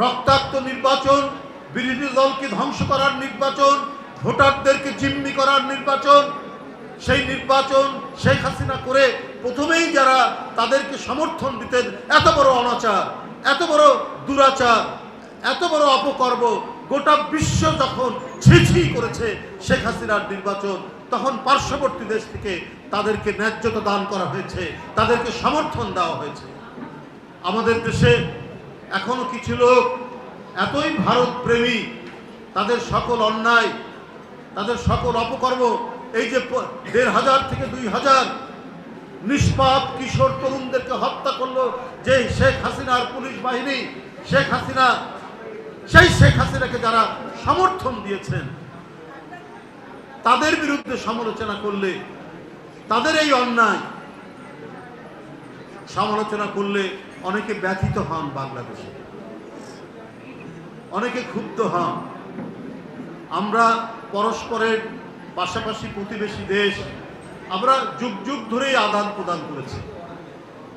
রক্তাক্ত নির্বাচন, বিরোধী দলকে ধ্বংস করার নির্বাচন, ভোটারদেরকে জিম্মি করার নির্বাচন, সেই নির্বাচন শেখ হাসিনা করে প্রথমেই যারা তাদেরকে সমর্থন দিতেন, এত বড় অনাচার, এত বড় দুরাচার, এত বড় অপকর্ম গোটা বিশ্ব যখন ছি করেছে শেখ হাসিনার নির্বাচন, তখন পার্শ্ববর্তী দেশ থেকে তাদেরকে ন্যায্যতা দান করা হয়েছে, তাদেরকে সমর্থন দেওয়া হয়েছে। আমাদের দেশে এখনো কিছু লোক এতই ভারত প্রেমী, তাদের সকল অন্যায়, তাদের সকল অপকর্ম, এই যে ১,৫০০ থেকে ২,০০০ নিষ্পাপ কিশোর তরুণদেরকে হত্যা করলো যে শেখ হাসিনার পুলিশ বাহিনী, শেখ হাসিনা, সেই শেখ হাসিনাকে যারা সমর্থন দিয়েছেন, তাদের বিরুদ্ধে সমালোচনা করলে, তাদের এই অন্যায় সমালোচনা করলে অনেকে ব্যথিত হন, বাংলাদেশে অনেকে ক্ষুব্ধ হন। আমরা পরস্পরের পাশাপাশি প্রতিবেশী দেশ, আমরা যুগ যুগ ধরেই আদান প্রদান করেছি,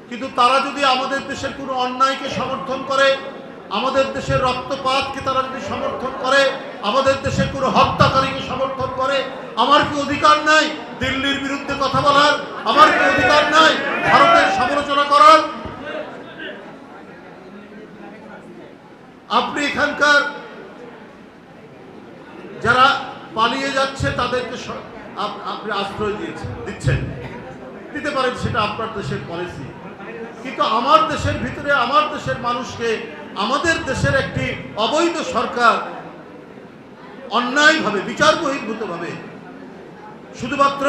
কিন্তু তারা যদি আমাদের দেশের কোনো অন্যায়কে সমর্থন করে, আমাদের দেশের রক্তপাতকে তারা যদি সমর্থন করে, আমাদের দেশের কোনো হত্যাকারীকে সমর্থন করে, আমার কি অধিকার নাই দিল্লির বিরুদ্ধে কথা বলার? আমার কি অধিকার নাই ভারতের সমালোচনা করার? আপনি এখানকার যারা পালিয়ে যাচ্ছে তাদেরকে আপনি আশ্রয় দিচ্ছেন, দিতে পারেন, সেটা আপনার দেশের পলিসি, কিন্তু আমার দেশের ভিতরে আমার দেশের মানুষকে আমাদের দেশের একটি অবৈধ সরকার অন্যায়ভাবে, বিচার বহির্ভূতভাবে, শুধুমাত্র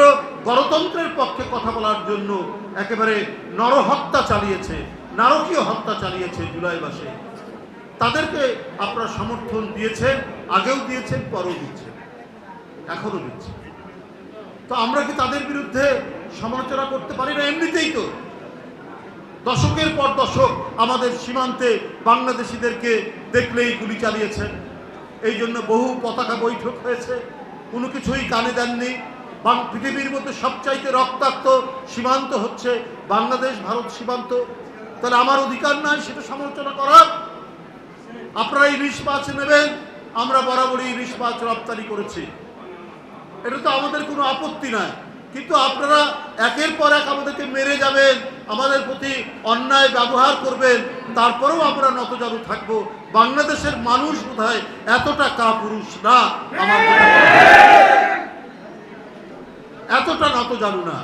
গণতন্ত্রের পক্ষে কথা বলার জন্য একেবারে নরহত্যা চালিয়েছে, নারকীয় হত্যা চালিয়েছে জুলাই মাসে। তাদেরকে আপনারা সমর্থন দিয়েছেন, আগেও দিয়েছেন, পরেও দিচ্ছেন, এখনো দিচ্ছেন। তো আমরা কি তাদের বিরুদ্ধে সমালোচনা করতে পারি না? এমনিতেই তো দশকের পর দশক আমাদের সীমান্তে বাংলাদেশিদেরকে দেখলেই গুলি চালিয়েছেন, এই জন্য বহু পতাকা বৈঠক হয়েছে, কোনো কিছুই কানে দেননি। পৃথিবীর মধ্যে সবচাইতে রক্তাক্ত সীমান্ত হচ্ছে বাংলাদেশ ভারত সীমান্ত। তাহলে আমার অধিকার নাই সেটা সমালোচনা করার? আপনারা ইলিশ মাছ নেবেন, আমরা বরাবরই ইলিশ মাছ রপ্তানি করেছি, এটা তো আমাদের কোনো আপত্তি নাই, কিন্তু আপনারা একের পর এক আমাদেরকে মেরে যাবেন, আমাদের প্রতি অন্যায় ব্যবহার করবেন, তারপরেও আমরা নতজানু থাকবো। বাংলাদেশের মানুষ বোধহয় এতটা কাপুরুষ না, আমার এতটা নতজানু না।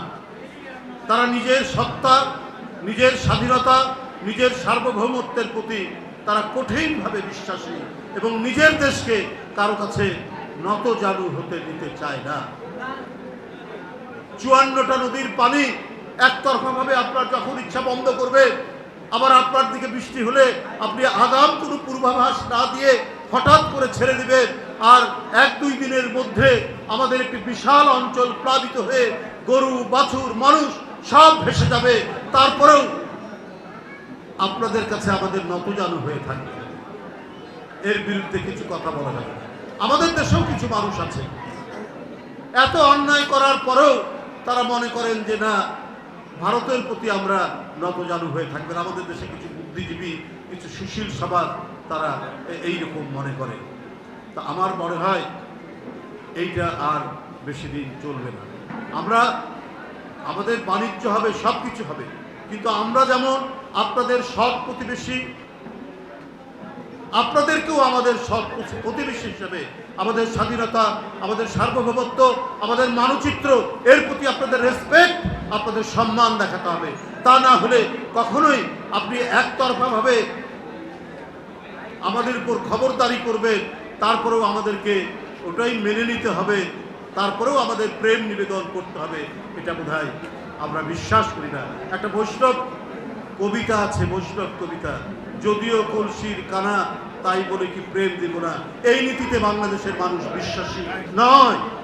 তারা নিজের সত্তা, নিজের স্বাধীনতা, নিজের সার্বভৌমত্বের প্রতি তারা কঠিনভাবে বিশ্বাসী এবং নিজের দেশকে কারো কাছে নতজানু হতে দিতে চায় না। ৫৪টা নদীর পানি একতরফাভাবে আপনার যখন ইচ্ছা বন্ধ করবে, আবার আপনার দিকে বৃষ্টি হলে আপনি আগাম কোনো পূর্বাভাস না দিয়ে হঠাৎ করে ছেড়ে দিবেন, আর ১-২ দিনের মধ্যে আমাদের একটি বিশাল অঞ্চল প্লাবিত হয়ে গরু, বাছুর, মানুষ সব ভেসে যাবে। তারপরেও আপনাদের কাছে আমাদের নতজানু হয়ে থাকবে, এর বিরুদ্ধে কিছু কথা বলা যাবে। আমাদের দেশেও কিছু মানুষ আছে এত অন্যায় করার পরেও তারা মনে করেন যে না, ভারতের প্রতি আমরা নতজানু হয়ে থাকবেন। আমাদের দেশে কিছু বুদ্ধিজীবী, কিছু সুশীল সমাজ তারা এইরকম মনে করে। তা আমার মনে হয় এইটা আর বেশি দিন চলবে না। আমাদের বাণিজ্য হবে, সব কিছু হবে, কিন্তু আমরা যেমন আপনাদের সৎ প্রতিবেশী, আপনাদেরকেও আমাদের সৎ প্রতিবেশী হিসেবে আমাদের স্বাধীনতা, আমাদের সার্বভৌমত্ব, আমাদের মানচিত্র, এর প্রতি আপনাদের রেসপেক্ট, আপনাদের সম্মান দেখাতে হবে। তা না হলে কখনোই আপনি একতরফাভাবে আমাদের উপর খবরদারি করবেন, তারপরেও আমাদেরকে ওটাই মেনে নিতে হবে, তারপরেও আমাদের প্রেম নিবেদন করতে হবে, এটা বোধহয় আমরা বিশ্বাস করি না। একটা বৈষ্ণব কবিতা আছে, বৈষ্ণব কবিতা, যদিও কলসির কানা তাই বলে কি প্রেম দেব না। এই নীতিতে বাংলাদেশের মানুষ বিশ্বাসী নয়।